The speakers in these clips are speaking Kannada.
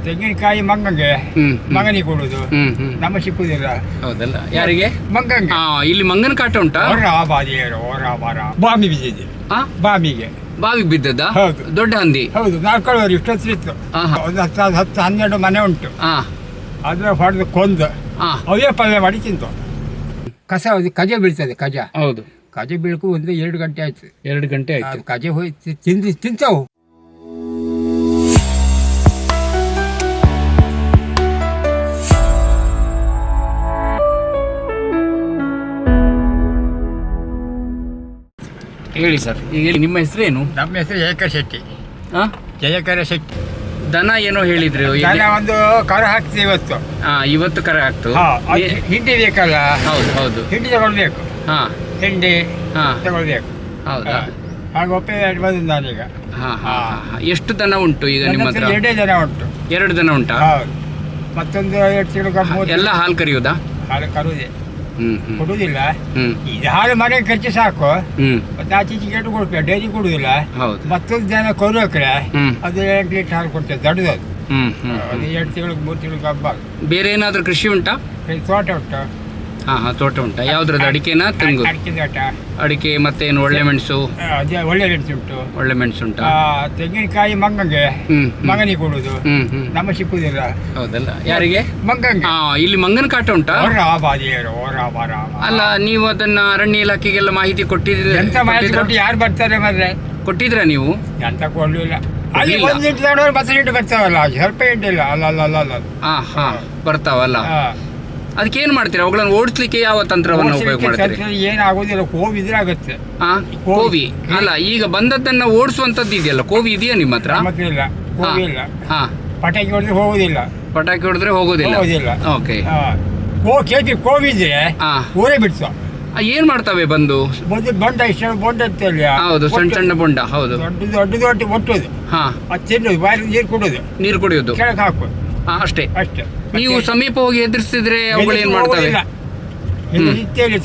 ತೆಂಗಿನಕಾಯಿ ಮಂಗಂಗೆ ಮಗನಿಗೆ ಕೊಡುದು. ನಮ್ಮ ಸಿಕ್ಕುದಿಲ್ಲ. ಹೌದಲ್ಲ, ಯಾರಿಗೆ? ಮಂಗಂಗೆ. ಇಲ್ಲಿ ಮಂಗನ ಕಾಟ ಉಂಟಾ? ಬಾಮಿ ಬಿದ್ದಿದೆ. ಬಾಮಿಗೆ ಬಾವಿಗೆ ಬಿದ್ದದ? ಹೌದು. ದೊಡ್ಡ ಹಂದಿ? ಹೌದು. 4 ವರ್ಷ ಇಷ್ಟೊತ್ತು ಇತ್ತು. ಒಂದು 10-12 ಮನೆ ಉಂಟು. ಅದ್ರ ಹೊಡೆದು ಕೊಂದು ಅವೇ ಪಲ್ಯ ಮಾಡಿ ತಿಂತು. ಕಸ ಕಜೆ ಬೀಳ್ತದೆ. ಹೌದು. ಕಜೆ ಬೀಳಕು 1-2 ಗಂಟೆ ಆಯ್ತು. 2 ಗಂಟೆ ಆಯ್ತು. ಕಜೆ ಹೋಗಿ ತಿಂತಾವು. ಹೇಳಿ ಸರ್, ಈಗ ನಿಮ್ಮ ಹೆಸರೇನು? ನಮ್ಮ ಹೆಸರು ಜಯಕರ ಶೆಟ್ಟಿ. ಜಯಕರ ಶೆಟ್ಟಿ. ದನ ಏನೋ ಹೇಳಿದ್ರು. ಒಂದು ಕರ ಹಾಕ್ತೀವಿ ಇವತ್ತು. ಇವತ್ತು ಕರ ಹಾಕ್ತು. ಹಿಂಡಿ ಬೇಕಲ್ಲ? ಹೌದು ಹೌದು. ಹಿಂಡಿ ತಗೊಳ್ಬೇಕು. ಹಿಂಡಿ ತಗೊಳ್ಬೇಕು. ಹೌದಾ? ಹಾಗೆ ಒಪ್ಪಿಗೆ ಬಂದ ನಾನೀಗ. ಎಷ್ಟು ದನ ಉಂಟು ಈಗ ನಿಮ್ಮ ಹತ್ರ? 2 ದನ ಉಂಟು. 2 ದನ ಉಂಟಾ? ಹೌದು. ಮತ್ತೊಂದು 2 ತಿಂಗಳು ಎಲ್ಲ ಹಾಲು ಕರೆಯುವುದಾ? ಹಾಲು ಕರುವುದೇ, ಕೊಡುವುದಿಲ್ಲ. ಇದು ಹಾಲು ಮನೆಗೆ ಖರ್ಚು ಸಾಕು. ಮತ್ತೆ ಆಚೀಚೆ ಗೇಟು ಕೊಡ್ಬೇಕು, ಡೈರಿ ಕೊಡುವುದಿಲ್ಲ. ಮತ್ತೊಂದು ಜನ ಕರು ಹಾಕ್ರೆ ಅದು 2 ಲೀಟರ್ ಹಾಲು ಕೊಡ್ತೇವೆ. ದೊಡ್ಡದು ಅದು 2 ತಿಂಗಳಿಗೆ 3 ತಿಂಗಳಿಗೆ ಹಬ್ಬ. ಬೇರೆ ಏನಾದರೂ ಕೃಷಿ ಉಂಟಾ? ತೋಟ ಉಂಟು. ತೋಟ ಉಂಟಾ? ಯಾವ್ದ್ರದ್ದು? ಅಡಿಕೆನಾ ತೆಂಗು? ಅಡಿಕೆ ತೋಟ. ಅಡಿಕೆ ಮತ್ತೆ ಏನು ಒಳ್ಳೆ ಮೆಣಸು? ಅದೇ ಒಳ್ಳೆ ಮೆಣಸು ಉಂಟು. ಒಳ್ಳೆ ಮೆಣಸು ಉಂಟಾ? ತೆಂಗಿನಕಾಯಿ ಮಂಗಂಗೆ ಮಗನಿಗೆ ಕೊಡುದು. ನಮ್ಮ ಸಿಕ್ಕುದಿಲ್ಲ. ಹೌದಲ್ಲ, ಯಾರಿಗೆ? ಮಂಗಂಗೆ. ಇಲ್ಲಿ ಮಂಗನ ಕಾಟ ಉಂಟಾ? ಅಲ್ಲ, ನೀವು ಅದನ್ನ ಅರಣ್ಯ ಇಲಾಖೆಗೆಲ್ಲ ಮಾಹಿತಿ ಕೊಟ್ಟಿದ್ರೆ? ಎಂತ ಮಾಹಿತಿ ಕೊಟ್ಟು ಯಾರು ಬರ್ತಾರೆ ಮಾರ್ರೆ? ಕೊಟ್ಟಿದ್ರ ನೀವು? ಎಂತ ಕೊಡ್ಲಿಲ್ಲ. ಅಲ್ಲಿ 1 ಲೀಟರ್ ತಗೊಂಡ್ರೆ 10 ಲೀಟರ್ ಬರ್ತಾವಲ್ಲ, ಸ್ವಲ್ಪ ಹಿಂಡಿಲ್ಲ. ಅಲ್ಲ ಬರ್ತಾವಲ್ಲ. ಅದಕ್ಕೆ ಏನ್ ಮಾಡ್ತೀರಾ? ಅವುಗಳನ್ನು ಓಡಿಸ್ಲಿಕ್ಕೆ ಯಾವ ತಂತ್ರವನ್ನು ಉಪಯೋಗ ಮಾಡ್ತೀರಿ? ಏನಾಗುದಿಲ್ಲ, ಕೋವಿ ಇದ್ರೆ ಆಗುತ್ತೆ. ಕೋವಿ ಅಲ್ಲ, ಈಗ ಬಂದದ್ದನ್ನ ಓಡಿಸುವಂತದ್ದು ಇದೆಯಲ್ಲ, ಕೋವಿ ಇದೆಯಾ ನಿಮ್ಮ ಹತ್ರ? ಇಲ್ಲ, ಕೋವಿ ಇಲ್ಲ. ಪಟಾಕಿ ಹೊಡೆದ್ರೆ ಹೋಗುದಿಲ್ಲ. ಪಟಾಕಿ ಹೊಡೆದ್ರೆ ಹೋಗುದಿಲ್ಲ. ಓಕೆ. ಕೋವಿ ಇದ್ರೆ ಊರೇ ಬಿಡ್ತು. ಏನ್ ಮಾಡ್ತವೆ ಬಂದು? ಬೊಂಡ ಇಷ್ಟ ಬೊಂಡ ಇರ್ತಲ್ಲ. ಹೌದು, ಸಣ್ಣ ಸಣ್ಣ ಬೊಂಡ. ಹೌದು. ದೊಡ್ಡ ಒಟ್ಟುದು. ಅದು ತಿನ್ನೋದು, ಬಾರಿ ನೀರು ಕುಡಿಯೋದು, ಕೆಳಗೆ ಹಾಕೋದು, ಅಷ್ಟೇ. ನೀವು ಸಮೀಪ ಹೋಗಿ ಎದುರಿಸಿದ್ರೆ ಅವುಗಳು ಏನ್ ಮಾಡ್ತವೆ?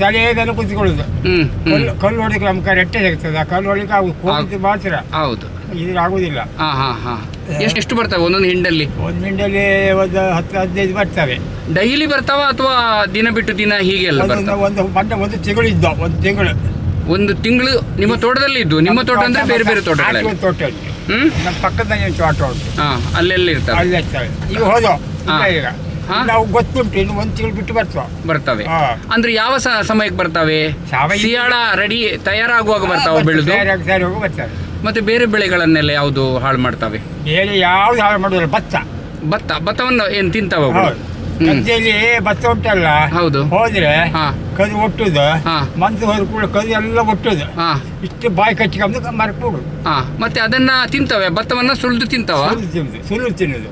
ತಲೆಯನ್ನು ಕುತ್ಕೊಳ್ಳುದು. ಕಲ್ಲು ಹೊಡಿಕೆ ನಮ್ಗೆ ರೆಟ್ಟೆ ಸಿಗ್ತದೆ. ಆ ಕಲ್ಲು ಹೊಡಿಕೆ ಆಗುದು ಮಾತ್ರ. ಹೌದು, ಇದ್ರ ಆಗುದಿಲ್ಲ. ಎಷ್ಟು ಬರ್ತವೆ ಒಂದೊಂದು ಹಿಂಡಲ್ಲಿ? ಒಂದು ಹಿಂಡಲ್ಲಿ ಒಂದು 10-15 ಬರ್ತವೆ. ಡೈಲಿ ಬರ್ತಾವ ಅಥವಾ ದಿನ ಬಿಟ್ಟು ದಿನ ಹೀಗೆಲ್ಲ ಬರ್ತವೆ? ಒಂದು ತಿಂಗಳು ಇದ್ದ. ಒಂದು ತಿಂಗಳು ನಿಮ್ಮ ತೋಟದಲ್ಲಿ ಇದ್ದು? ನಿಮ್ಮ ತೋಟ ಅಂದ್ರೆ ಬೇರೆ ಬೇರೆ ತೋಟಗಳಲ್ಲಿ? ತೋಟ ಉಂಟು. ನಮ್ಮ ಪಕ್ಕದಲ್ಲಿ ತೋಟ ಉಂಟು. ಅಲ್ಲೆಲ್ಲ ಇರ್ತವೆ? ಅಲ್ಲಿ ಇರ್ತವೆ. ಈಗ ಹೋದೋ ಈಗ ನಾವು ಗೊತ್ತುಂಟು, ಇನ್ನು 1 ತಿಂಗಳು ಬಿಟ್ಟು ಬರ್ತವೆ. ಅಂದ್ರೆ ಯಾವ ಸಮಯಕ್ಕೆ ಬರ್ತವೆ? ಸಿಯಾಳ ರೆಡಿ ತಯಾರಾಗುವಾಗ ಬರ್ತಾವ ಬೆಳೆದು? ಬರ್ತವೆ. ಮತ್ತೆ ಬೇರೆ ಬೆಳೆಗಳನ್ನೆಲ್ಲ ಯಾವುದು ಹಾಳು ಮಾಡ್ತವೆ? ಬೇರೆ ಯಾವ್ದು ಹಾಳು ಮಾಡುದಿಲ್ಲ. ಭತ್ತವನ್ನು ಏನ್ ತಿಂತಾವ? ಗದ್ದೆಯಲ್ಲಿ ಭತ್ತ ಉಂಟಲ್ಲ, ಹೌದು, ಹೋದ್ರೆ ಕದು ಒಟ್ಟುದು. ಮನ್ಸು ಹೋದ ಕೂಡ ಕದು ಎಲ್ಲ ಒಟ್ಟುದು. ಇಷ್ಟು ಬಾಯಿ ಕಚ್ಚಿಕೊಂಡು ಮರ್ಕೊಡು. ಮತ್ತೆ ಅದನ್ನ ತಿಂತವೆ? ಭತ್ತವನ್ನ ಸುಲಿದು ತಿಂತಾವ? ಸುಲಿದು ತಿನ್ನುದು.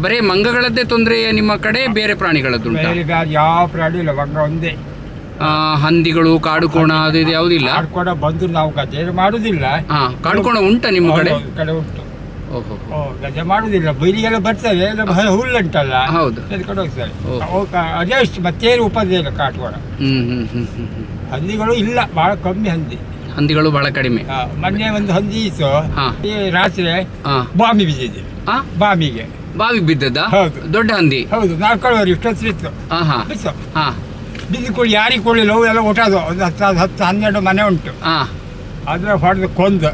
ಬರೀ ಮಂಗಗಳದ್ದೇ ತೊಂದರೆ ನಿಮ್ಮ ಕಡೆ? ಬೇರೆ ಪ್ರಾಣಿಗಳದ್ದು? ಯಾವ ಪ್ರಾಣಿ ಇಲ್ಲ, ಮಂಗ ಒಂದೇ. ಹಂದಿಗಳು, ಕಾಡುಕೋಣ ಅದು ಇದು ಯಾವುದಿಲ್ಲ? ಕಾಡುಕೋಣ ಬಂದು ನಾವು ಗದ್ದೆ ಮಾಡುದಿಲ್ಲ. ಕಾಡುಕೋಣ ಉಂಟಾ ನಿಮ್ಮ ಕಡೆ? ಕಡೆ ಉಂಟು. ಗದ್ದೆ ಮಾಡುದಿಲ್ಲ. ಬೈಲಿಗೆಲ್ಲ ಬರ್ತದೆ, ಹುಲ್ಲುಂಟಲ್ಲ, ಹೌದು, ಎದ್ಕೊಂಡು ಹೋಗ್ತಾರೆ. ಅದೇ ಅಷ್ಟು, ಮತ್ತೇನು ಉಪದ್ರ ಇಲ್ಲ ಕಾಡುಕೋಣ. ಹಂದಿಗಳು ಇಲ್ಲ, ಬಹಳ ಕಮ್ಮಿ ಹಂದಿಗಳು ಬಹಳ ಕಡಿಮೆ. ಮೊನ್ನೆ ಒಂದು ಹಂದಿ ಇತ್ತು, ರಾತ್ರಿ ಬಾಮಿ ಬಿದ್ದಿದೆ. ಬಾವಿಗೆ ಬಿದ್ದದ? ಹೌದು. ದೊಡ್ಡ ಹಂದಿ? ಹೌದು. 4 ವರ್ಷ ಇಷ್ಟೊತ್ತು ಇತ್ತು. ಬಿದ್ದು ಕೊಡಿ, ಯಾರಿಗೆ ಕೊಡಲಿಲ್ಲ. ಅವು ಎಲ್ಲ ಒಟ್ಟದು. ಒಂದು 10-12 ಮನೆ ಉಂಟು. ಅದ್ರ ಹೊಡೆದು ಕೊಂದು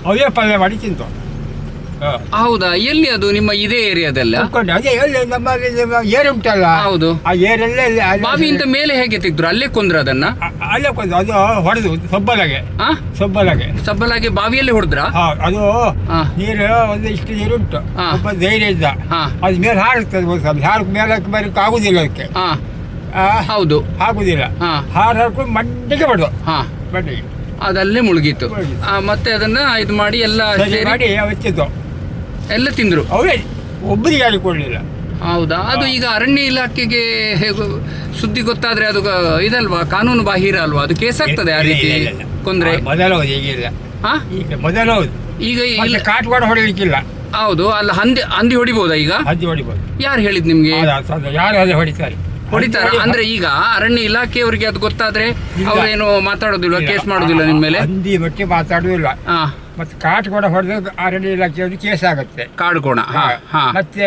ಅವೇ ಪಲ್ಯ ಮಾಡಿ ತಿಂತು. ಹೌದಾ? ಎಲ್ಲಿ ಅದು ನಿಮ್ಮ ಇದೇ ಏರಿಯಾದಲ್ಲ? ಅದೇ ಎಲ್ಲಿ ನಮ್ಮ ಏರಿ ಉಂಟಲ್ಲ. ಹೌದು. ಆ ಏರಿಯಲ್ಲೇ ಬಾವಿಯಿಂದ ಮೇಲೆ ಹೇಗೆ ತೆಗ್ದ್ರು? ಅಲ್ಲೇ ಕೊಂದ್ರ ಅದನ್ನ? ಅಲ್ಲೇ ಕೊಂದು. ಅದು ಹೊಡೆದು ಸಬ್ಬಲಾಗೆ ಬಾವಿಯಲ್ಲಿ ಹೊಡೆದ್ರ? ಅದು ನೀರು ಒಂದು ಇಷ್ಟು ನೀರು ಉಂಟು. ಒಬ್ಬ ಧೈರ್ಯ ಇದ್ದ, ಅದು ಮೇಲೆ ಹಾರುತ್ತದೆ. ಹಾರಕ್ಕೆ ಮೇಲೆ ಬರಕ್ಕೆ ಆಗುದಿಲ್ಲ ಅದಕ್ಕೆ. ಹೌದು, ಆಗುದಿಲ್ಲ. ಹಾರ್ಕೊಂಡು ಮಂಡಿಗೆ ಬಡ್ದು ಬಂಡಿಗೆ ಅದಲ್ಲೇ ಮುಳುಗಿತ್ತು. ಮತ್ತೆ ಅದನ್ನ ಇದು ಮಾಡಿ ಎಲ್ಲ ಮಾಡಿ ಅವತ್ತಿದ್ದು ಎಲ್ಲ ತಿಂದ್ರು. ಅವೇ ಒಬ್ಬರಿಗೆ ಯಾರು ಕೊಡಲಿಲ್ಲ. ಹೌದಾ? ಅದು ಈಗ ಅರಣ್ಯ ಇಲಾಖೆಗೆ ಸುದ್ದಿ ಗೊತ್ತಾದ್ರೆ ಅದು ಇದಲ್ವಾ, ಕಾನೂನು ಬಾಹಿರ ಅಲ್ವಾ? ಅದು ಕೇಸ್ ಆಗ್ತದೆ ಆ ರೀತಿ ಕೊಂದ್ರೆ? ಮೊದಲೌದು, ಈಗಿಲ್ಲ. ಮೊದಲೌದು. ಈಗ ಕಾಟುವಾಡ ಹೊಡಿಲಿಕ್ಕಿಲ್ಲ. ಹೌದು. ಅಲ್ಲ, ಹಂದಿ ಹೊಡಿಬಹುದಾ ಈಗ? ಹಂದಿ ಹೊಡಿಬಹುದು. ಯಾರು ಹೇಳಿದ್ ನಿಮ್ಗೆ? ಯಾರು ಅದೇ ಹೊಡಿತಾರೆ. ಅಂದ್ರೆ ಈಗ ಅರಣ್ಯ ಇಲಾಖೆಯವರಿಗೆ ಅದು ಗೊತ್ತಾದ್ರೆ ಅವ್ರೇನು ಮಾತಾಡೋದಿಲ್ಲ, ಕೇಸ್ ಮಾಡೋದಿಲ್ಲ ನಿಮ್ಮ ಮೇಲೆ? ಹಂದಿ ಬಗ್ಗೆ ಮಾತಾಡುದಿಲ್ಲ. ಮತ್ತೆ ಕಾಟ್ಕೋಣ ಹೊಡೆದು ಅರಣ್ಯ ಇಲಾಖೆಯವ್ರಿಗೆ ಕೇಸ್ ಆಗುತ್ತೆ. ಕಾಡ್ಕೋಣ, ಮತ್ತೆ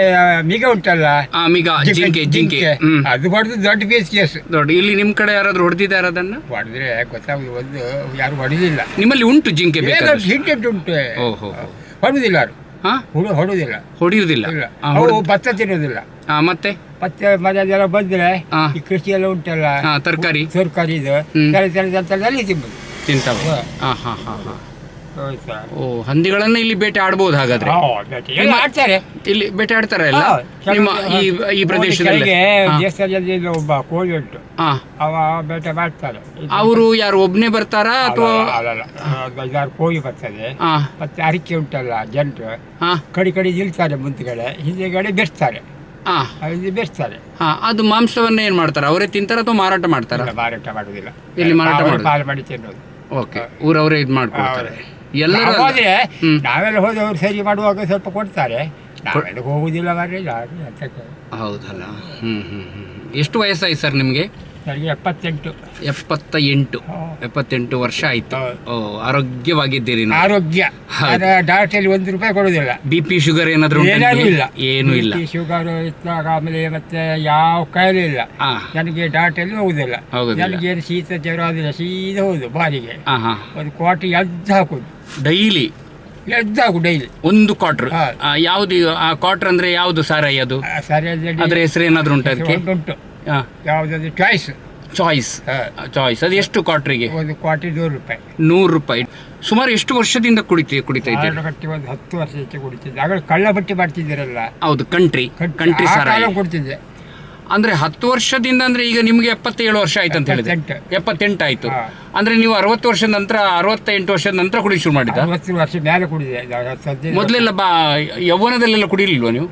ಮಿಗ ಉಂಟಲ್ಲ, ಮಿಗ, ಜಿಂಕೆ, ಅದು ಹೊಡೆದು ದೊಡ್ಡ ಕೇಸ್. ದೊಡ್ಡ. ಇಲ್ಲಿ ನಿಮ್ ಕಡೆ ಯಾರಾದ್ರೂ ಹೊಡೆದಿದ್ದಾರೆ ಅದನ್ನ? ಹೊಡೆದ್ರೆ ಗೊತ್ತಾಗುದು, ಒಂದು ಯಾರು ಹೊಡೆದಿಲ್ಲ. ನಿಮ್ಮಲ್ಲಿ ಉಂಟು ಜಿಂಕೆ? ಹಿಂಟು ಉಂಟು, ಹೊಡುದಿಲ್ಲ ಯಾರು, ಹೊಡೆಯುವುದಿಲ್ಲ. ಅವು ಭತ್ತ ತಿನ್ನೋದಿಲ್ಲ. ಮತ್ತೆ ಮನೆಯೆಲ್ಲ ಬಂದ್ರೆ ಈ ಕೃಷಿ ಎಲ್ಲ ಉಂಟಲ್ಲ, ತರಕಾರಿ ಇದು ಅಲ್ಲಿ ತಿಂತಾವೆ. ಓ, ಹಂದಿಗಳನ್ನ ಇಲ್ಲಿ ಬೇಟೆ ಆಡ್ಬೋದು ಹಾಗಾದ್ರೆ? ಆಡ್ತಾರೆ, ಇಲ್ಲಿ ಬೇಟೆ ಆಡ್ತಾರೆ ಎಲ್ಲ ನಿಮ್ಮ ಈ ಪ್ರದೇಶದಲ್ಲಿ? ದೇಶದಲ್ಲಿ ಒಬ್ಬ ಕೋಳಿ ಉಂಟು, ಅವ ಬೇಟೆ ಮಾಡ್ತಾರೆ. ಅವರು ಯಾರು ಒಬ್ನೇ ಬರ್ತಾರಾ ಅಥವಾ? ಐದಾರು ಕೋಳಿ ಬರ್ತದೆ. ಮತ್ತೆ ಅರಿಕೆ ಉಂಟಲ್ಲ, ಜನರು ಕಡೆ ನಿಲ್ತಾರೆ, ಮುಂದ್ಗಡೆ ಹಿಂದೆಗಡೆ ಬೆರೆಸ್ತಾರೆ. ಅದು ಮಾಂಸವನ್ನ ಏನ್ ಮಾಡ್ತಾರ? ಅವರೇ ತಿಂತಾರ ಅಥವಾ ಮಾರಾಟ ಮಾಡ್ತಾರ? ಮಾರಾಟ ಮಾಡುದಿಲ್ಲ, ಇಲ್ಲಿ ಮಾರಾಟ ಮಾಡಿ ತಿನ್ನೋದು. ಓಕೆ, ಊರವರೇ ಇದು ಮಾಡ್ಕೊಳ್ತಾರೆ. ಎಲ್ಲರೂ ಹೋದ್ರೆ ನಾವೆಲ್ಲ ಹೋದ್ರೆ ಅವ್ರು ಸರಿ ಮಾಡುವಾಗ ಸ್ವಲ್ಪ ಕೊಡ್ತಾರೆ, ನಾವೆಲ್ಲ ಹೋಗುದಿಲ್ಲ ಮಾರ್ರೆ. ಹೌದಲ್ಲ. ಎಷ್ಟು ವಯಸ್ಸಾಯ್ತು ಸರ್ ನಿಮ್ಗೆ? ನನಗೆ 78. 78 ವರ್ಷ ಆಯ್ತು. ಓ, ಆರೋಗ್ಯವಾಗಿದ್ದೀರಿ? ಆರೋಗ್ಯ. ಡಾಕ್ಟರ್ 1 ರೂಪಾಯಿ ಕೊಡುದಿಲ್ಲ. BP ಶುಗರ್ ಏನಾದ್ರು? ಏನು ಇಲ್ಲ. ಶುಗರ್ ಇದ್ದಾಗ ಆಮೇಲೆ ಮತ್ತೆ ಯಾವ ಕಾಯಿಲೆ ಇಲ್ಲ ನನಗೆ. ಡಾಕ್ಟರ್ ಹೋಗುದಿಲ್ಲ. ನನಗೆ ಶೀತ ಜ್ವರ ಆದ್ರೆ ಸೀದಾ ಹೋಗುದು ಬಾರಿಗೆ, ಒಂದು ಕ್ವಾರ್ಟರ್ ಎದ್ದು ಹಾಕುದು ಡೈಲಿ. Daily 1 quarter. ಯಾವ್ದು ಆ ಕ್ವಾರ್ಟರ್ ಅಂದ್ರೆ ಯಾವ್ದು ಸಾರಾಯಿ? ಅದು ಅದ್ರ ಹೆಸರು ಏನಾದ್ರು ಉಂಟು ಅದಕ್ಕೆ? ಉಂಟು. ಯಾವ್ದಾದ್ರು ಚಾಯ್ಸ್. ಅದು ಎಷ್ಟು ಕ್ವಾರ್ಟರ್ಗೆ? 1 ಕ್ವಾರ್ಟರ್ 100 ರೂಪಾಯಿ. ಸುಮಾರು ಎಷ್ಟು ವರ್ಷದಿಂದ ಕುಡಿತಾ ಇದ್ದೀರಿ? ಒಂದು 10 ವರ್ಷಕ್ಕೆ ಕುಡಿತಿದ್ದೆ. ಆಗ ಕಳ್ಳ ಬಟ್ಟಿ ಮಾಡ್ತಿದ್ದೀರಲ್ಲ? ಹೌದು, ಕಂಟ್ರಿ ಸಾರಾಯಿ ಕೊಡ್ತಿದ್ದೆ. ಅಂದ್ರೆ 10 ವರ್ಷದಿಂದ ಅಂದ್ರೆ ಈಗ ನಿಮ್ಗೆ 77 ವರ್ಷ ಆಯ್ತು ಅಂತ ಹೇಳಿದ್ರೆ? 78 ಆಯ್ತು. ಅಂದ್ರೆ ನೀವು 60 ವರ್ಷದ ನಂತರ, 68 ವರ್ಷದ ನಂತರ ಕುಡಿ ಶುರು ಮಾಡಿದ? 60 ವರ್ಷ ಮೇಲೆ ಕುಡಿದೆ. ಮೊದಲೆಲ್ಲ ಯೌವನದಲ್ಲೆಲ್ಲ ಕುಡಿಲಿಲ್ವಾ ನೀವು?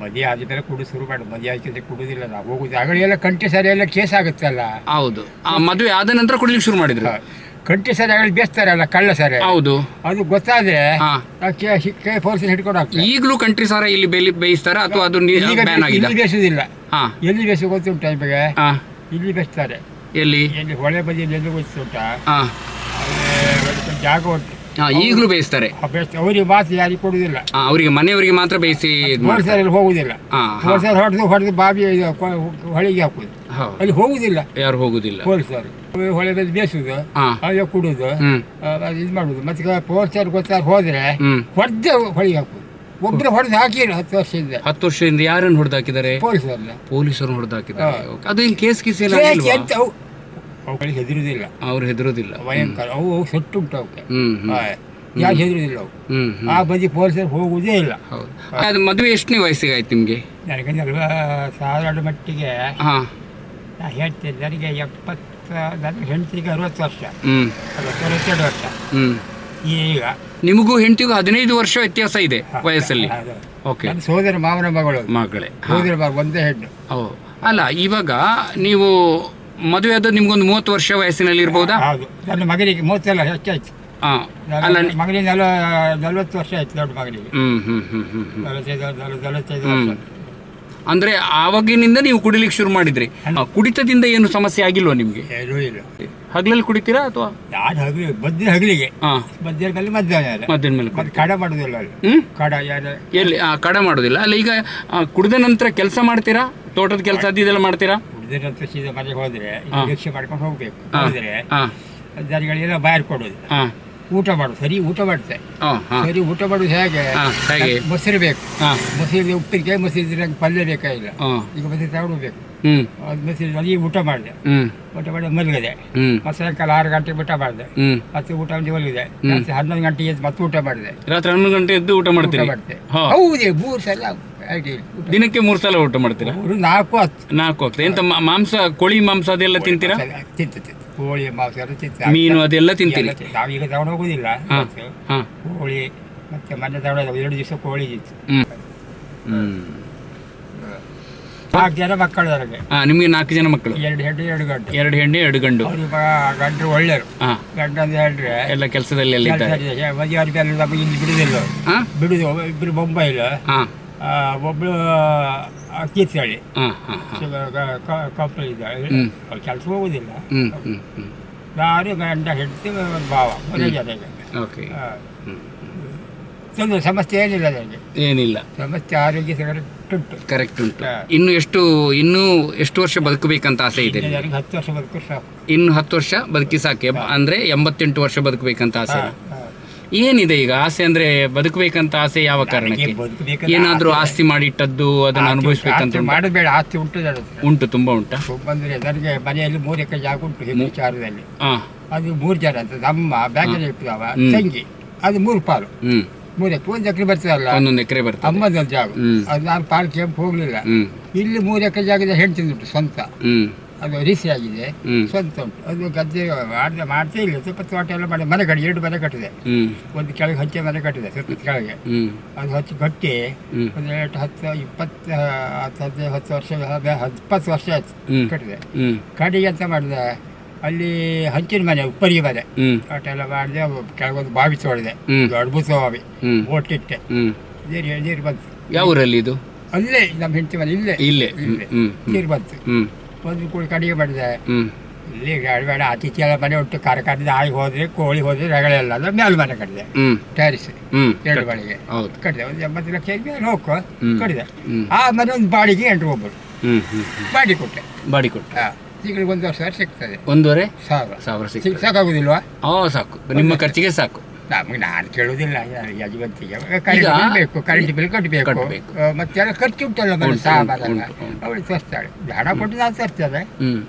ಮದುವೆ ಆದ್ಮೇಲೆ ಕುಡಿ ಶುರು ಮಾಡಿ, ಮದುವೆ ಆಯ್ತು ಕುಡುದಿಲ್ಲ ನಾವು. ಹೋಗುದು ಆಗಲೆಲ್ಲ ಕಂಟಿ ಸರಿ ಎಲ್ಲ ಕೇಸ್ ಆಗುತ್ತಲ್ಲ. ಹೌದು, ಮದುವೆ ಆದ ನಂತರ ಕುಡಿಲಿಕ್ಕೆ ಶುರು ಮಾಡಿದ್ರು. ಕಂಟಿ ಸರಿ ಆಗಲಿ ಬೇಯಿಸ್ತಾರಲ್ಲ, ಕಳ್ಳ ಸರಿ. ಹೌದು, ಅದು ಗೊತ್ತಾದ್ರೆ ಪೊಲೀಸ್ ಹಿಡ್ಕೊಂಡು ಹೋಗ್ತಾರೆ. ಈಗಲೂ ಕಂಟ್ರಿ ಸಾರ ಇಲ್ಲಿ ಬೇಯಿಸ್ತಾರ ಅಥವಾ ಅದು ಬ್ಯಾನ್ ಆಗಿದೆ? ಇಲ್ಲಿ ಬೇಯಿಸುದಿಲ್ಲ. ಎಲ್ಲಿ ಬೇಯಿಸಿ ಗೊತ್ತುಂಟ ನಿಮಗೆ? ಇಲ್ಲಿ ಬೇಯಿಸ್ತಾರೆ. ಎಲ್ಲಿ? ಹೊಳೆ ಬದಿಯಲ್ಲಿ ಎಲ್ಲಿ ಗೊತ್ತುಂಟ? ಜಾಗ ಉಂಟು, ಈಗಲೂ ಬೇಯಿಸ್ತಾರೆ. ಅವ್ರಿಗೆ ಮಾತ್ರ ಯಾರಿಗೆ ಕೊಡುದಿಲ್ಲ, ಅವರಿಗೆ ಮನೆಯವರಿಗೆ ಮಾತ್ರ ಬೇಯಿಸಿ ಹೋಗುದಿಲ್ಲ. ಹೊಡೆದು ಬಾವಿ ಹೊಳೆಗೆ ಹಾಕುದು, ಅಲ್ಲಿ ಹೋಗುದಿಲ್ಲ, ಯಾರು ಹೋಗುದಿಲ್ಲ. ಪೊಲೀಸರು ಹೊಳೆ ಮೇಲೆ ಬೇಯಿಸುದು, ಅಲ್ಲೇ ಕುಡುದು, ಇದು ಮಾಡುದು. ಮತ್ತೆ ಪೊಲೀಸರು ಗೊತ್ತಾಗ ಹೋದ್ರೆ ಹೊಡೆದು ಹೊಳೆಗೆ ಹಾಕುದು. ಒಬ್ರು ಹೊಡೆದು ಹಾಕಿರು 10 ವರ್ಷದಿಂದ. 10 ವರ್ಷದಿಂದ ಯಾರನ್ನು ಹೊಡೆದು ಹಾಕಿದ್ದಾರೆ? ಪೊಲೀಸರು ಹೊಡೆದು ಹಾಕಿದ್ದಾರೆ. ಅದೇನು ಕೇಸ್ ಹೆದರುದಿಲ್ಲ, ಅವ್ರು ಹೆದರುದಿಲ್ಲ. ಭಯಂಕರ ಅವು ಸೊಟ್ಟುಂಟು ಅವಕ್ಕೆ, ಯಾರು ಹೆದರುದಿಲ್ಲ ಅವು. ಆ ಬದಿ ಪೊಲೀಸರು ಹೋಗುವುದೇ ಇಲ್ಲ. ಅದು ಮದುವೆ ಎಷ್ಟನೇ ವಯಸ್ಸಿಗೆ ಆಯ್ತು ನಿಮ್ಗೆ? ನನಗೆ ಸಾಧಾರಣ ಮಟ್ಟಿಗೆ ನಾ ಹೇಳ್ತೇನೆ, ನನಗೆ 70, ನನ್ನ ಹೆಂಡತಿಗೆ 60 ವರ್ಷ, 62 ವರ್ಷ. ಈಗ ನಿಮಗೂ ಹೆಂಡತಿಗೂ 15 ವರ್ಷ ವ್ಯತ್ಯಾಸ ಇದೆ ವಯಸ್ಸಲ್ಲಿ. ಓಕೆ, ಸೋದರ ಮಾವನ ಮಗಳೇ, ಸೋದರ ಒಂದೇ ಹೆಣ್ಣು. ಅಲ್ಲ, ಇವಾಗ ನೀವು ಮದುವೆ ಆದ ನಿಮ್ಗೊಂದು 30 ವರ್ಷ ವಯಸ್ಸಿನಲ್ಲಿ ಇರ್ಬೋದಾ? ಹೌದು, ನನ್ನ ಮಗನಿಗೆ 30 ಎಲ್ಲ ಹೆಚ್ಚಾಯ್ತು. ಅಲ್ಲ, ಮಗನಿಗೆ 40 ವರ್ಷ ಆಯ್ತು, ದೊಡ್ಡ ಮಗನಿಗೆ 45 ವರ್ಷ. ಅಂದ್ರೆ ಆವಾಗಿನಿಂದ ನೀವು ಕುಡಿಲಿಕ್ಕೆ ಶುರು ಮಾಡಿದ್ರಿ. ಕುಡಿತದಿಂದ ಏನು ಸಮಸ್ಯೆ ಆಗಿಲ್ವಾ ನಿಮ್ಗೆ? ಏನೂ ಇಲ್ಲ. ಹಗಲಲ್ಲಿ ಕುಡಿತೀರಾ ಅಥವಾ? ಹಗಲಿಗೆ ಮಧ್ಯಾಹ್ನ ಮೇಲೆ ಕಡ ಮಾಡುದಿಲ್ಲ. ಎಲ್ಲಿ ಕಡ ಮಾಡುದಿಲ್ಲ? ಅಲ್ಲ, ಈಗ ಕುಡಿದ ನಂತರ ಕೆಲಸ ಮಾಡ್ತೀರಾ? ತೋಟದ ಕೆಲಸ ಅದೆಲ್ಲ ಮಾಡ್ತೀರಾ? ಕುಡಿದ ನಂತರ ಸೀದಾ ಮನೆಗೆ ಹೋದ್ರೆ ರಿಕ್ಷೆ ಮಾಡ್ಕೊಂಡು ಹೋಗ್ಬೇಕು. ಹೋದ್ರೆ ಜನಗಳಿಗೆಲ್ಲ ಬಾಯರ್ ಕೊಡೋದು, ಊಟ ಮಾಡೋದು. ಸರಿ ಊಟ ಮಾಡ್ತೆ. ಸರಿ ಊಟ ಮಾಡೋದು ಹೇಗೆ? ಮೊಸರು ಬೇಕು, ಮೊಸರು ಉಪ್ಪಿನಕಾಯಿ, ಮೊಸರು ಪಲ್ಯ ಬೇಕಾಗಿಲ್ಲ. ಈಗ ಮೊಸರು ತಗೊಂಡ್ಬೇಕು. ಅದು ಮೊಸರು ಅಲ್ಲಿ ಊಟ ಮಾಡಿದೆ. ಊಟ ಮಾಡಿ ಮಲಗಿದೆ. ಮತ್ತೆ ಸಾಯಂಕಾಲ 6 ಗಂಟೆಗೆ ಊಟ ಮಾಡಿದೆ. ಮತ್ತೆ ಊಟ ಮಾಡಿ ಮಲಗಿದೆ. 11 ಗಂಟೆಗೆ ಮತ್ತೆ ಊಟ ಮಾಡಿದೆ. ರಾತ್ರಿ 11 ಗಂಟೆ ಎದ್ದು ಊಟ ಮಾಡ್ತೀರಾ? ಹೌದೇ, 3 ಸಲ ದಿನಕ್ಕೆ 3 ಸಲ ಊಟ ಮಾಡ್ತೀರಾ? 4 ಆಗ್ತದೆ. ಎಂತ ಮಾಂಸ, ಕೋಳಿ ಮಾಂಸ ಅದೆಲ್ಲ ತಿಂತೀರಾ? ತಿಂತೀನಿ. ಕೋಳಿ ಮಾಂಸ ಎಲ್ಲ ತಿಂತೀನಿ. ಮೀನು ಅದೆಲ್ಲ ತಿಂತೀರಿ? ನಾವೀಗ ತಗೊಂಡು ಹೋಗುದಿಲ್ಲ. ಕೋಳಿ ಮತ್ತೆ ಮೊನ್ನೆ ತಗೊಂಡು 2 ದಿವಸ ಕೋಳಿ ಇತ್ತು. 4 ಜನ ಮಕ್ಕಳು ನನಗೆ. ನಿಮ್ಗೆ 4 ಜನ ಮಕ್ಕಳು? 2 ಹೆಣ್ಣು 2 ಗಂಡು. 2 ಹೆಣ್ಣು 2 ಗಂಡು. ಗಂಡ್ರು ಒಳ್ಳೆಯರು. ಗಂಡ ಅಂತ ಹೇಳಿದ್ರೆ ಎಲ್ಲ ಕೆಲಸದಲ್ಲಿ ಮದುವೆ ಇಲ್ಲಿ ಬಿಡುದಿಲ್ಲ, ಬಿಡುದು. ಇಬ್ರು ಮುಂಬೈಲ್, ಒಬ್ಳು ತೀರ್ಥಹಳ್ಳಿ ಕಂಪನಿ ಇದ್ದಾಳೆ. ಅವ್ರು ಕೆಲಸ ಹೋಗುದಿಲ್ಲ. ನಾನು ಗಂಡ ಹೆಂಡತಿ ಭಾವ, 1 ಜನ. ತೊಂದರೆ ಸಮಸ್ಯೆ ಏನಿಲ್ಲ ನನಗೆ, ಏನಿಲ್ಲ, ಸಮಸ್ಯೆ ಆರೋಗ್ಯ ಉಂಟು. ಕರೆಕ್ಟ್ ಉಂಟು. ಇನ್ನೂ ಎಷ್ಟು ವರ್ಷ ಬದುಕಬೇಕಂತ ಆಸೆ ಇದೆ? ನನಗೆ 10 ವರ್ಷ ಬದುಕು ಸಾಕು. ಇನ್ನು 10 ವರ್ಷ ಬದುಕಿ ಸಾಕೆ, ಅಂದ್ರೆ 88 ವರ್ಷ ಬದುಕಬೇಕಂತ ಆಸೆ. ಏನಿದೆ ಈಗ ಆಸೆ ಅಂದ್ರೆ ಬದುಕಬೇಕಂತ ಆಸೆ? ಯಾವ ಕಾರಣಕ್ಕೆ? ಏನಾದ್ರೂ ಆಸ್ತಿ ಮಾಡಿಟ್ಟದ್ದು ಅದನ್ನು ಅನುಭವಿಸ್ಬೇಕಂತ? ಮಾಡಬೇಡ, ಆಸ್ತಿ ಉಂಟು, ಉಂಟು, ತುಂಬಾ ಉಂಟಾ? ಬಂದ್ರೆ ನನಗೆ ಮನೆಯಲ್ಲಿ 3 ಎಕರೆ ಜಾಗ ಉಂಟು ವಿಚಾರದಲ್ಲಿ. ಅದು 3 ಜನ ಅಂತ ನಮ್ಮ ಬ್ಯಾಂಕಲ್ಲಿ ಇರ್ತಾವ ತಂಗಿ, ಅದು 3 ಪಾಲು. 3 ಎಕರೆ 1 ಎಕರೆ ಬರ್ತದಲ್ಲ, 1 ಎಕರೆ ಬರ್ತದೆ ಅಮ್ಮದ ಜಾಗ. ಅದು ನಾನು ಪಾಲು ಕೆಂಪು ಹೋಗ್ಲಿಲ್ಲ. ಇಲ್ಲಿ 3 ಎಕರೆ ಜಾಗದ ಹೆಂಡತಿ ಉಂಟು ಸ್ವಂತ, ಅದು ರಿಸಿ ಆಗಿದೆ, ಸ್ವಂತ ಉಂಟು. ಅದು ಗದ್ದೆ ಮಾಡ್ತಾ ಇಲ್ಲ, ಸ್ವಲ್ಪ ತೋಟ ಎಲ್ಲ ಮಾಡಿ ಮನೆ ಕಟ್ಟಿ 2 ಮನೆ ಕಟ್ಟಿದೆ. ಒಂದು ಕೆಳಗೆ ಹಚ್ಚೆ ಮನೆ ಕಟ್ಟಿದೆ, ಸ್ವಲ್ಪ ಕೆಳಗೆ ಅದು ಹಚ್ಚಿ ಕಟ್ಟಿ ಒಂದು 10 20 10 ವರ್ಷ 20 ವರ್ಷ ಆಯ್ತು ಕಟ್ಟಿದೆ. ಕಡೆಗೆ ಎಂತ ಮಾಡಿದೆ, ಅಲ್ಲಿ ಹಂಚಿನ ಮನೆ, ಉಪ್ಪರಿಗೆ ಮನೆ, ತೋಟ ಎಲ್ಲ ಮಾಡಿದೆ. ಕೆಳಗೊಂದು ಬಾವಿ ತೋಡಿದೆ, ಅಡ್ಬುಸ ಬಾವಿ, ಬೋಟಿಟ್ಟೆ, ನೀರು ಬಂತು. ಯಾವ ಊರಲ್ಲಿ ಇದು? ಅಲ್ಲೇ ನಮ್ಮ ಹೆಂಡತಿ ಮನೆ, ಇಲ್ಲೇ ನೀರು ಬಂತು. ಒಂದು ಕೂಡ ಕಡಿಗೆ ಮಾಡಿದೆ. ಇಲ್ಲಿ ಬೇಡ ಅತಿಥಿ ಎಲ್ಲ ಮನೆ ಉಂಟು, ಕಾರ್ಖಾನೆ ಆಗಿ ಹೋದ್ರೆ, ಕೋಳಿ ಹೋದ್ರೆ, ರಗಳೆಲ್ಲ ಅದ್ರ ಮೇಲೆ ಮನೆ ಕಟ್ಟಿದೆ, ಟ್ಯಾರಿಸ್ 2 ಮನೆಗೆ ಕಟ್ಟಿದೆ. ಒಂದು 80 ಲಕ್ಷ ಮೇಲೆ ಹೋಗೋ ಕಟ್ಟಿದೆ. ಆ ಮನೆ ಒಂದು ಬಾಡಿಗೆ 8 ಒಬ್ಬರು ಬಾಡಿ ಕೊಟ್ಟೆ. ತಿಂಗಳಿಗೆ 1 ವರ್ಷ ಸಿಗ್ತದೆ, 1,500,000 ಸಾಕಾಗುದಿಲ್ವಾ? ಸಾಕು, ನಿಮ್ಮ ಖರ್ಚಿಗೆ ಸಾಕು. ನಮಗೆ ನಾನು ಕೇಳುವುದಿಲ್ಲ, ಯಜವಂತಿಗೆ ಕರೆಂಟ್ ಬಿಲ್ ಕಟ್ಟಬೇಕು, ಮತ್ತೆ ಖರ್ಚು ಉಂಟಲ್ಲ ಮನೆ ಸಾಮಾನೆಲ್ಲ ಅವಳು ತರಿಸ್ತಾಳೆ, ಹಣ ಕೊಟ್ಟು ನಾನು ತರ್ತೇನೆ.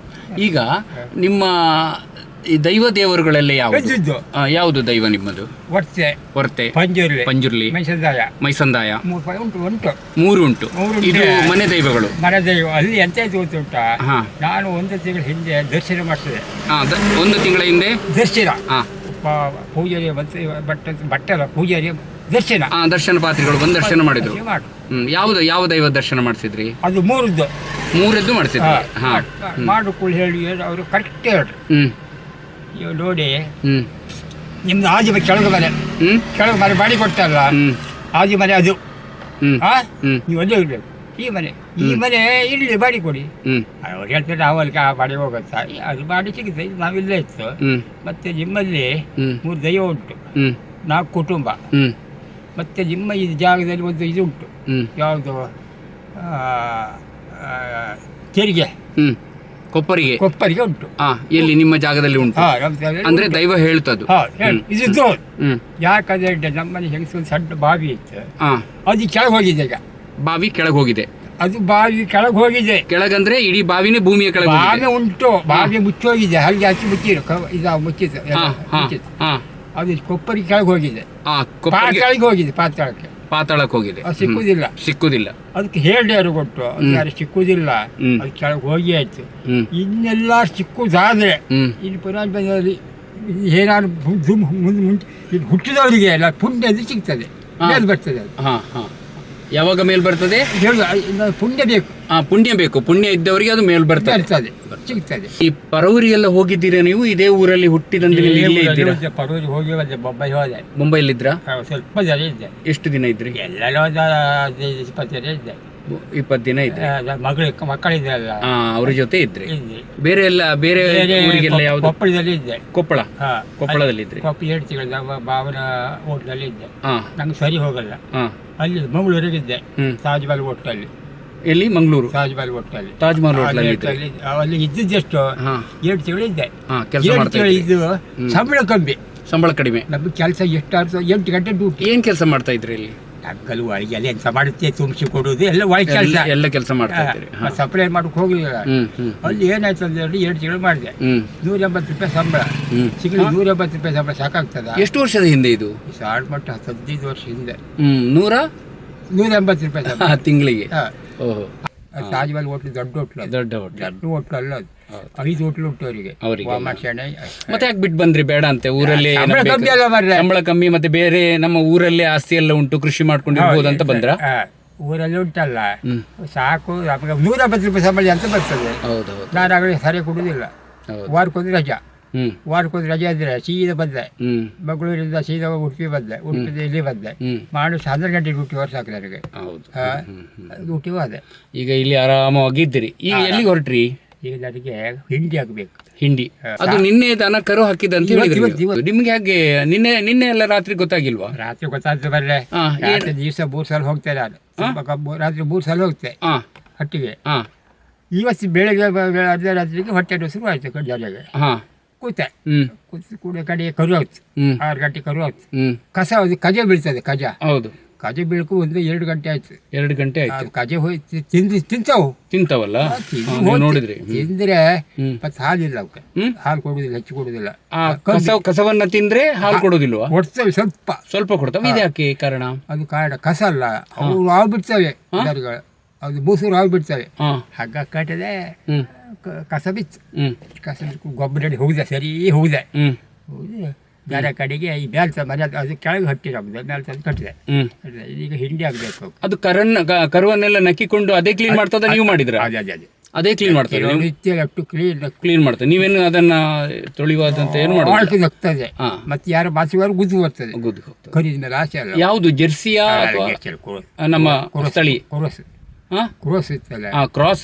ಈಗ ನಿಮ್ಮ ಈ ದೈವ ದೇವರುಗಳೆಲ್ಲ ಯಾವುದು ದೈವ ನಿಮ್ಮದು? ಹೊರ್ತೆ, ಪಂಜುರ್ಲಿ, ಮೈಸಂದಾಯ, 3 ಉಂಟು. ಇದು ಮನೆ ದೈವಗಳು. ಮನೆ ದೈವ ಅಲ್ಲಿ ಎಂತ ಗೊತ್ತುಂಟ, ನಾನು 1 ತಿಂಗಳ ಹಿಂದೆ ದರ್ಶನ ಮಾಡಿಸಿದೆ. 1 ತಿಂಗಳ ಹಿಂದೆ ದರ್ಶನ, ಪೂಜಾರಿ ಬಟ್ಟೆಲ್ಲ ಪೂಜಾರಿ ದರ್ಶನ ಪಾತ್ರಿಗಳು ಬಂದು ದರ್ಶನ ಮಾಡಿದ್ರು. ಯಾವ ದೈವ ದರ್ಶನ ಮಾಡಿಸಿದ್ರಿ? ಅದು 3 ಮಾಡಿಸಿದ್ರಿ. ಮಾಡಿಕೊಳ್ಳಿ ಹೇಳಿ ಅವರು ಕರೆಕ್ಟ್ ಹೇಳ್ರಿ. ನೀವು ನೋಡಿ, ನಿಮ್ದು ಆಜಿ ಮನೆ ಕೆಳಗೆ ಮನೆ ಬಾಡಿ ಕೊಟ್ಟಲ್ಲ, ಆಜಿ ಮನೆ ಅದು ನೀವು ಅಲ್ಲೇ ಇರ್ಬೇಕು. ಈ ಮನೆ ಇಲ್ಲಿ ಬಾಡಿ ಕೊಡಿ. ಅವ್ರು ಹೇಳ್ತಾರೆ ನಾವು ಅಲ್ಲಿ ಬಾಡಿ ಹೋಗುತ್ತಾ, ಅದು ಬಾಡಿ ಸಿಗುತ್ತೆ, ನಾವಿಲ್ಲೇ ಇತ್ತು. ಮತ್ತೆ ನಿಮ್ಮಲ್ಲಿ 3 ದೈವ ಉಂಟು, 4 ಕುಟುಂಬ. ಮತ್ತೆ ನಿಮ್ಮ ಈ ಜಾಗದಲ್ಲಿ ಒಂದು ಇದು ಉಂಟು, ಯಾವುದು ತೆರಿಗೆ ಕೊಪ್ಪರಿಗೆ ಉಂಟು. ಎಲ್ಲಿ ನಿಮ್ಮ ಜಾಗದಲ್ಲಿ ಉಂಟು ಅಂದ್ರೆ ದೈವ ಹೇಳ್ತದ್ದು. ಇದು ಯಾಕಂದ್ರೆ ನಮ್ಮನೆ ಹೆಂಗಸ ಸಣ್ಣ ಬಾವಿ ಇತ್ತು, ಅದು ಕೆಳಗೆ ಹೋಗಿದೆ. ಈಗ ಬಾವಿ ಕೆಳಗೆ ಹೋಗಿದೆ. ಅದು ಬಾವಿ ಕೆಳಗೆ ಹೋಗಿದೆ. ಕೆಳಗಂದ್ರೆ ಇಡೀ ಬಾವಿನೇ ಭೂಮಿಯ ಕೆಳಗೆ ಬಾವಿ ಉಂಟು, ಬಾವಿ ಮುಚ್ಚೋಗಿದೆ, ಹಲ್ಗೆ ಹಾಕಿ ಮುಚ್ಚಿತ್ತು. ಅದು ಕೊಪ್ಪರಿಗೆ ಕೆಳಗೆ ಹೋಗಿದೆ, ಕೆಳಗೆ ಹೋಗಿದೆ, ಪಾತಾಳಕ್ಕೆ ಹೋಗಿದೆ. ಸಿಕ್ಕುದಿಲ್ಲ. ಅದಕ್ಕೆ ಹೇಳಿ ಕೊಟ್ಟು ಯಾರು ಸಿಕ್ಕುದಿಲ್ಲ, ಅದು ಕೆಳಗೆ ಹೋಗಿ ಆಯ್ತು. ಇನ್ನೆಲ್ಲ ಸಿಕ್ಕುದಾದ್ರೆ ಇನ್ನು ಪುರಾಣದಲ್ಲಿ ಏನಾದ್ರು ಹುಟ್ಟಿದವರಿಗೆ ಎಲ್ಲ ಪುಣ್ಯ ಸಿಗ್ತದೆ, ಮೇಲೆ ಬರ್ತದೆ. ಯಾವಾಗ ಮೇಲ್ ಬರ್ತದೆ? ಪುಣ್ಯ ಬೇಕು. ಪುಣ್ಯ ಇದ್ದವರಿಗೆ ಅದು ಮೇಲ್ ಬರ್ತದೆ, ಸಿಗ್ತದೆ. ಈ ಪರವೂರಿಗೆಲ್ಲ ಹೋಗಿದ್ದೀರಾ ನೀವು? ಇದೇ ಊರಲ್ಲಿ ಹುಟ್ಟಿದಂದ್ರೆ ಪರವೂರಿಗೆ ಹೋಗಿ ಬೊಂಬೈ ಹೋದೆ. ಮುಂಬೈಲಿದ್ರಾ? ಸ್ವಲ್ಪ ಜನ ಇದ್ದೆ. ಎಷ್ಟು ದಿನ ಇದ್ರಿ? ಎಲ್ಲ 20 ಜನ ಇದ್ದೆ. 20 ದಿನ ಇದ್ದೆ. ಮಕ್ಕಳಿದ್ದಲ್ಲ, ಅವ್ರ ಜೊತೆ ಇದ್ರಿ. ಬೇರೆ ಊರಿಗೆಲ್ಲ ಯಾವ್ದು? ಕೊಪ್ಪಳದಲ್ಲಿ ಇದ್ದೆ. ಕೊಪ್ಪಳದಲ್ಲಿ ಇದ್ರಿ. 7 ತಿಂಗಳ ಭಾವನ ಹೋಟ್ಲಲ್ಲಿ ಇದ್ದೆ. ನಂಗೆ ಸರಿ ಹೋಗಲ್ಲ, ಅಲ್ಲಿ ಮಂಗಳೂರಿಗೆ ಇದ್ದೆ, ತಾಜ್ ಮಹಲ್ ಹೋಟ್ಲಲ್ಲಿ. ಎಲ್ಲಿ? ಮಂಗಳೂರು ತಾಜ್ ಮಹಲ್ ಹೋಟ್ಲಲ್ಲಿ. ಅಲ್ಲಿ ಇದ್ದಷ್ಟು 7 ತಿಂಗಳು ಇದ್ದೆ. 7 ತಿಂಗಳು ಇದ್ದು ಸಂಬಳ ಕಡಿಮೆ. ನಮ್ಗೆ ಕೆಲಸ ಎಷ್ಟು 8 ಗಂಟೆ ಡ್ಯೂಟಿ. ಏನ್ ಕೆಲಸ ಮಾಡ್ತಾ ಇದ್ರಿ ಇಲ್ಲಿ? ಅಕ್ಕಲು ಒಳಗೆ ಎಲ್ಲ ಎಂತ ಮಾಡುತ್ತೆ, ತುಂಬಿಸಿ ಕೊಡುದು ಎಲ್ಲ ಒಳಗೆ ಕೆಲಸ, ಎಲ್ಲ ಕೆಲಸ ಮಾಡ್ತಾ ಇದ್ರಿ. ಸಪ್ಲೈ ಮಾಡಕ್ಕೆ ಹೋಗಲಿಲ್ಲ. ಅಲ್ಲಿ ಏನಾಯ್ತು ಅಂದ್ರೆ 7 ತಿಂಗಳು ಮಾಡಿದೆ. 180 ರೂಪಾಯಿ ಸಂಬಳ ಸಿಗಲಿ. 180 ರೂಪಾಯಿ ಸಂಬಳ ಸಾಕಾಗ್ತದ? ಎಷ್ಟು ವರ್ಷದ ಹಿಂದೆ ಇದು? ಶಾರ್ಟ್ ಮಟ್ಟ 15 ವರ್ಷ ಹಿಂದೆ. 180 ರೂಪಾಯಿ ಸಂಬಳ ತಿಂಗಳಿಗೆ. ತಾಜ್ ಮಹಲ್ ಹೋಟ್ಲು ದೊಡ್ಡ ಹೋಟ್ಲು ಅಲ್ಲ, 5 ಹೋಟ್ಲು ಉಂಟು ಅವರಿಗೆ. ಮತ್ತೆ ಯಾಕೆ ಬಿಟ್ಟು ಬಂದ್ರಿ? ಬೇಡ ಅಂತೆ ಊರಲ್ಲಿ ಸಂಬಳ ಕಮ್ಮಿ, ಮತ್ತೆ ಬೇರೆ ನಮ್ಮ ಊರಲ್ಲೇ ಆಸ್ತಿ ಎಲ್ಲ ಉಂಟು, ಕೃಷಿ ಮಾಡ್ಕೊಂಡಿರ್ಬೋದು ಅಂತ ಬಂದ್ರ? ಊರಲ್ಲಿ ಉಂಟಲ್ಲ, ಸಾಕು. ನಮಗೆ 180 ರೂಪಾಯಿ ಸಂಬಳ ಅಂತ ಬರ್ತದೆ. ನಾನು ಆಗಲೇ ಸರಿ ಕೊಡುದಿಲ್ಲ. ವಾರಕ್ಕೊಂದು ರಜೆ ಇದ್ರೆ ಸೀದಾ ಬಂದೆ. ಮಂಗಳೂರಿಂದ ಸೀದಾ ಉಡುಪಿ ಬಂದೆ. ಉಡುಪಿದ ಇಲ್ಲಿ ಬಂದೆ. ಮಾಡಿ 12 ಗಂಟೆ ಡ್ಯೂಟಿ ವರ್ಷ ಹಾಕಿದೆ ನನಗೆ. ಡ್ಯೂಟಿ ಹೋದೆ. ಈಗ ಇಲ್ಲಿ ಆರಾಮಾಗಿದ್ದೀರಿ. ಈಗ ಎಲ್ಲಿಗೆ ಹೊರಟ್ರಿ? ಈಗ ನನಗೆ ಹಿಂಡಿ ಆಗಬೇಕು. ಹಿಂಡಿ. ಅದು ನಿನ್ನೆ ದನ ಕರು ಹಾಕಿದ ಅಂತ ಹೇಳಿದ್ರು ನೀವು. ನಿಮ್ಗೆ ಹಾಗೆ ನಿನ್ನೆ ಎಲ್ಲ ರಾತ್ರಿ ಗೊತ್ತಾಗಿಲ್ವಾ? ರಾತ್ರಿ ಗೊತ್ತಾಯ್ತು ಬರ್ರೆ, ದಿವಸ 3 ಸಲ ಹೋಗ್ತೇನೆ ನಾನು. ರಾತ್ರಿ 3 ಸಲ ಹೋಗ್ತೆ ಹಟ್ಟಿಗೆ. ಇವತ್ತು ಬೆಳಗ್ಗೆ ಅರ್ಧ ರಾತ್ರಿಗೆ ಹೊಟ್ಟೆ ಶುರು ಆಯ್ತು ಜಾರಿಗೆ. ಕೂತೆ ಕೂಡ ಕಡೆಗೆ ಕರು ಆಯ್ತು, 6 ಗಂಟೆ ಕರು ಆಯ್ತು. ಕಸ ಕಜೆ ಬೀಳ್ತದೆ, ಹೌದು ಕಜೆ ಬೀಳ್ಕು 1-2 ಗಂಟೆ ಆಯ್ತು. 2 ಗಂಟೆ ಆಯ್ತು. ಕಜೆ ಹೋಯ್ತು ತಿಂತಾವಲ್ಲ ನೋಡಿದ್ರಿ. ತಿಂದ್ರೆ ಮತ್ತೆ ಹಾಲಿಲ್ಲ ಅವಕ್ಕೆ, ಹಾಲು ಕೊಡುದಿಲ್ಲ, ಹೆಚ್ಚು ಕೊಡುದಿಲ್ಲ. ಕಸವನ್ನ ತಿಂದ್ರೆ ಹಾಲು ಕೊಡುದಿಲ್ವಾ? ಕೊಡ್ತೇವೆ, ಸ್ವಲ್ಪ ಕೊಡ್ತಾವೆ. ಇದ್ಯಾಕೆ ಕಾರಣ? ಅದು ಕಾರಣ ಕಸ ಅಲ್ಲ, ಅವು ಹಾವು ಬಿಡ್ತವೆ, ಅದು ಬೂಸೂರು ಹಾವು ಬಿಡ್ತವೆ. ಹಗ್ಗ ಕಟ್ಟದೆ ಕಸ ಬಿತ್ತು, ಕಸ ಬಿಟ್ಟು ಗೊಬ್ಬರ ಹೋಗಿದೆ, ಸರಿ ಹೋಗಿದೆ. ಬೇರೆ ಕಡೆಗೆ ಈ ಮೇಲ್ಸ ಮನೆ ಅದು ಕೆಳಗೆ ಹಟ್ಟಿ ನಮ್ದು ಮೇಲ್ಸ ಕಟ್ಟಿದೆ. ಈಗ ಹಿಂಡಿ ಆಗಬೇಕು. ಅದು ಕರುವನ್ನೆಲ್ಲ ನಕ್ಕಿಕೊಂಡು ಅದೇ ಕ್ಲೀನ್ ಮಾಡ್ತದ, ನೀವು ಮಾಡಿದ್ರ? ಅದೇ ಕ್ಲೀನ್ ಮಾಡ್ತಾರೆ, ಕ್ಲೀನ್ ಮಾಡ್ತಾರೆ. ನೀವೇನು ಅದನ್ನ ತೊಳೆಯುವಂತ ಏನು ಮಾಡೋದು? ಮತ್ತೆ ಯಾರು ಮಾಸಿವಾರು ಗುದ್ದು ಬರ್ತದೆ, ಕರಿದ ಮೇಲೆ ಆಸೆ ಅಲ್ಲ. ಯಾವುದು ಜೆರ್ಸಿಯಾ ನಮ್ಮ ಸ್ಥಳೀಯ ಕ್ರಾಸ್ ಇರ್ತಲ್ಲ? ಕ್ರಾಸ್.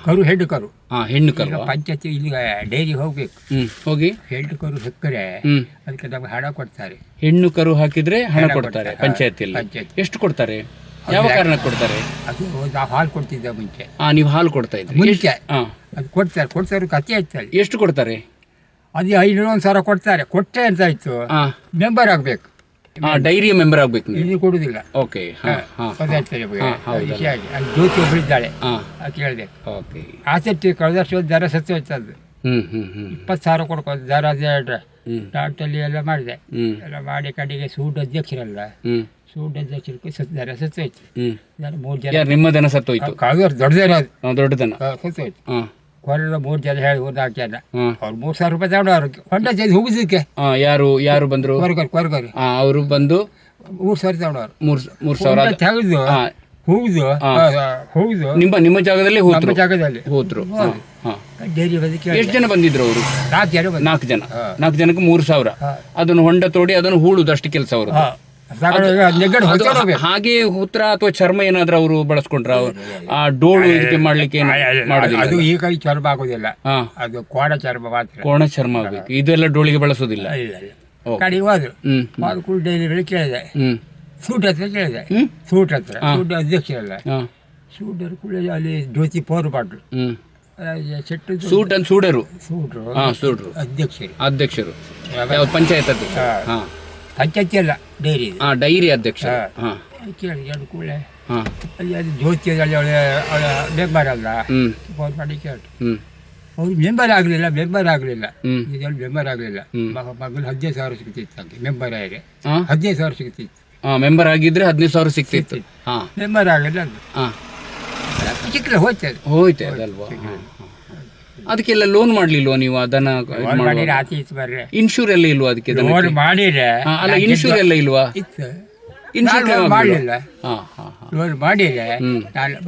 ಕರು ಹೆಣ್ಣು ಕರು, ಹೆಣ್ಣು ಕರು. ಪಂಚಾಯತಿ ಇಲ್ಲಿ ಡೈರಿ ಹೋಗ್ಬೇಕು, ಹೋಗಿ ಹೆಣ್ಣು ಕರು ಸಿಕ್ಕರೆ ಅದಕ್ಕೆ ನಮ್ಗೆ ಹಣ ಕೊಡ್ತಾರೆ. ಹೆಣ್ಣು ಕರು ಹಾಕಿದ್ರೆ ಹಣ ಕೊಡ್ತಾರೆ ಪಂಚಾಯತಿಯಲ್ಲಿ. ಎಷ್ಟು ಕೊಡ್ತಾರೆ? ಯಾವ ಕಾರಣಕ್ಕೆ ಕೊಡ್ತಾರೆ? ಅದು ಹಾಲು ಕೊಡ್ತಿದ್ದ ಮುಂಚೆ. ನೀವು ಹಾಲು ಕೊಡ್ತಾ ಇದ್ರಿ ಮುಂಚೆ? ಅದು ಕೊಡ್ತಾರೆ ಕತೆ ಆಯ್ತಲ್ಲ. ಎಷ್ಟು ಕೊಡ್ತಾರೆ? ಅದು 500-1,000 ಕೊಡ್ತಾರೆ. ಕೊಟ್ಟೆ ಅಂತ ಆಯ್ತು, ಮೆಂಬರ್ ಆಗ್ಬೇಕು, ಡೈರಿಯ ಮೆಂಬರ್ ಆಗ್ಬೇಕು. ಇಲ್ಲಿ ಕೊಡುದಿಲ್ಲ. ಓಕೆ. ಜ್ಯೋತಿ ಒಬ್ಬಳಿದ್ದಾಳೆ, ಕೇಳ್ಬೇಕು. ಓಕೆ. ಆಸಕ್ತಿ ಕಳೆದಷ್ಟು ದರ ಸತ್ತು ಹೋಯ್ತದ್ದು. 20,000 ಕೊಡ್ಕೋದು ದರ. ಡಾಕ್ಟಲ್ಲಿ ಎಲ್ಲ ಮಾಡಿದೆ, ಎಲ್ಲ ಮಾಡಿ ಕಡೆಗೆ ಸೂಟ್ ಅಧ್ಯಕ್ಷರಲ್ಲ, ಸೂಟ್ ಅಧ್ಯಕ್ಷರಿಗೆ ದರ ಸತ್ತು ಹೋಯ್ತು. 3 ಜನ. ನಿಮ್ಮ ದನ ಸತ್ತು ಹೋಯ್ತು? ದೊಡ್ಡ ದನ ಸತ್ತು ಹೋಯ್ತು. ಹೊರಗೆ 3 ಜನ ಹೇಳಿ 4 ಜನ, ಅವ್ರು 3,000 ರೂಪಾಯಿ ತಗೊಂಡವ್ರು ಹೊಂಡ ಚೇಂಜ್ ಹೋಗಿದ್ದಕ್ಕೆ. ಯಾರು ಬಂದ್ರು? ಕೊರಗರು. ಅವರು ಬಂದು 3,000 ತಗೊಂಡವ್ರು. 3,000 ತೆಗೆದು ಹೋಗುದು ನಿಮ್ಮ ಜಾಗದಲ್ಲಿ ಹೋದ್ರು. ಡೈರಿ ಎಷ್ಟು ಜನ ಬಂದಿದ್ರು ಅವರು? 4 ಜನ. 4 ಜನಕ್ಕೆ 3,000. ಅದನ್ನು ಹೊಂಡ ತೋಡಿ ಅದನ್ನು ಹೂಳುದು ಅಷ್ಟು ಕೆಲಸ ಅವರು. ಹಾಗೆ ಹೂತ್ರ ಅಥವಾ ಚರ್ಮ ಏನಾದ್ರೂ ಅವರು ಬಳಸ್ಕೊಂಡ್ರ? ಆ ಡೋಳು ಇದಕ್ಕೆ ಮಾಡ್ಲಿಕ್ಕೆ ಮಾಡೋದಿಲ್ಲ. ಅದು ಈ ಕೈ ಚರ್ಮ ಆಗೋದಿಲ್ಲ, ಅದು ಕೋಣ ಚರ್ಮ ಮಾತ್ರ. ಕೋಣ ಚರ್ಮ ಆಗ್ಬೇಕು, ಇದೆಲ್ಲ ಡೋಳಿಗೆ ಬಳಸೋದಿಲ್ಲ. ಕಡೆಗೆ ಹೋದ್ರು, ಡೈಲಿ ಕೇಳಿದೆ, ಸೂಟ್ ಹತ್ರ ಕೇಳಿದೆ. ಸೂಟ್ ಅಧ್ಯಕ್ಷರಲ್ಲ, ಸೂಟರ್ ಕೂಡ ಅಲ್ಲಿ ಜ್ಯೋತಿ ಪೌರ್ ಪಾಟ್ರು ಸೂಟರು ಅಧ್ಯಕ್ಷರು ಪಂಚಾಯತ್ ಅಧ್ಯಕ್ಷ. ಪಂಚಾಯತಿ ಅಲ್ಲ, ಡೈರಿ. ಡೈರಿ ಅಧ್ಯಕ್ಷ. ಕೇಳಿ ಎರಡು ಕೂಡಲೇ ಅಲ್ಲಿ ಅದು ಜ್ಯೋತಿ ಮೆಂಬರ್ ಅಲ್ಲ, ಫೋನ್ ಮಾಡಿ ಕೇಳಿ. ಅವ್ರು ಮೆಂಬರ್ ಆಗಲಿಲ್ಲ ಇದೆಲ್ಲ ಮೆಂಬರ್ ಆಗಲಿಲ್ಲ. ಮಗಳು 15,000 ಸಿಗ್ತಿತ್ತು, ಹಂಗೆ ಮೆಂಬರ್ ಆಗಿ 15,000 ಸಿಗ್ತಿತ್ತು. ಮೆಂಬರ್ ಆಗಿದ್ರೆ 15,000 ಸಿಗ್ತಿತ್ತು. ಮೆಂಬರ್ ಆಗಲಿಲ್ಲ ಚಿಕ್ಕಲ ಹೋಯ್ತೆ ಅದಲ್ವಾ? ಅದಕ್ಕೆಲ್ಲ ಲೋನ್ ಮಾಡ್ಲಿಲ್ವಾ ನೀವು? ಅದನ್ನ ಇನ್ಶೂರ್ ಎಲ್ಲ ಇಲ್ವಾ ಅದಕ್ಕೆ? ಲೋನ್ ಮಾಡಿದ್ರೆ ಅಲ್ಲ, ಇನ್ಶೂರ್ ಎಲ್ಲ ಇಲ್ವಾ? ಮಾಡಲಿಲ್ಲ. ಲೋನ್ ಮಾಡಿದ್ರೆ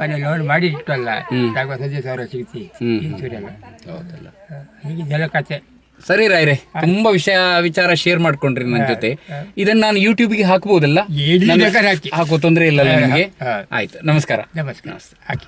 ಮನೆ ಲೋನ್ ಮಾಡಿ ಇಟ್ಟಲ್ಲ, 15,000 ಸಿಗ್ತಿ ಇನ್ಶೂರ್ ಎಲ್ಲ. ಹೌದಲ್ಲ, ಹೀಗಿದೆಲ್ಲ ಕತೆ. ಸರಿ ರಾಯ್ರೆ, ತುಂಬಾ ವಿಚಾರ ಶೇರ್ ಮಾಡ್ಕೊಂಡ್ರಿ ನನ್ನ ಜೊತೆ. ಇದನ್ನ ನಾನು ಯೂಟ್ಯೂಬ್ಗೆ ಹಾಕ್ಬೋದಲ್ಲ? ಹಾಕೋ ತೊಂದರೆ ಇಲ್ಲ ನಿಮಗೆ? ಆಯ್ತು, ನಮಸ್ಕಾರ. ಹಾಕಿ.